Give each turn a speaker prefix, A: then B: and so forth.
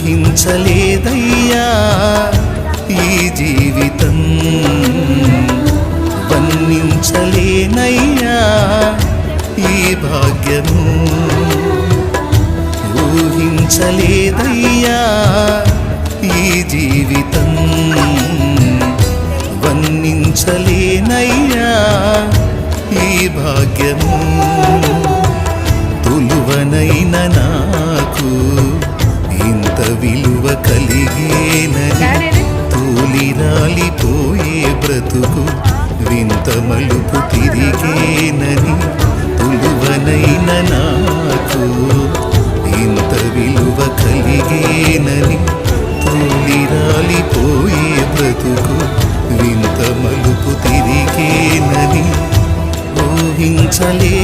A: ఊహించలేదయ్యా ఈ జీవితం, వర్ణించలేనయ్యా ఈ భాగ్యము. ఊహించలేదయ్యా ఈ జీవితం, వర్ణించలేనయ్యా ఈ భాగ్యము. తులువనైన నాకు ఇంత విలువ కలిగేనని, తూలి రాలిపోయే బ్రతుకు వింత మలుపు తిరిగేనని. తులువనైన నాకు ఇంత విలువ కలిగేనని, తూలి రాలిపోయే బ్రతుకు వింత మలుపు తిరిగేనని ఊహించలే